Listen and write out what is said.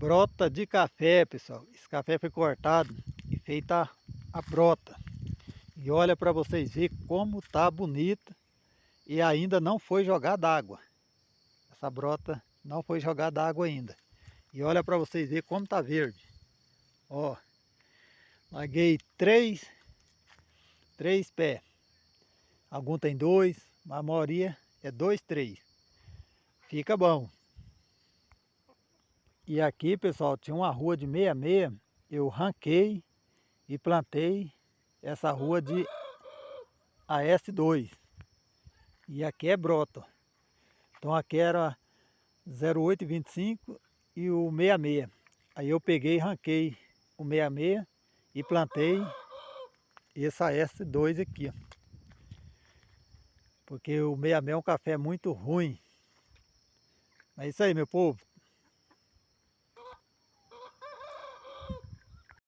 Brota de café, pessoal. Esse café foi cortado e feita a brota. E olha para vocês verem como tá bonita e ainda não foi jogada água. Essa brota não foi jogada água ainda. E olha para vocês verem como tá verde. Ó, larguei três pés. Algum tem dois, mas a maioria é dois, três. Fica bom. E aqui, pessoal, tinha uma rua de meia-meia. Eu ranquei e plantei essa rua de AS2. E aqui é broto. Então aqui era 0825 e o 66. Aí eu peguei e ranquei o 66 e plantei esse AS2 aqui, ó. Porque o 66 é um café muito ruim. É isso aí, meu povo.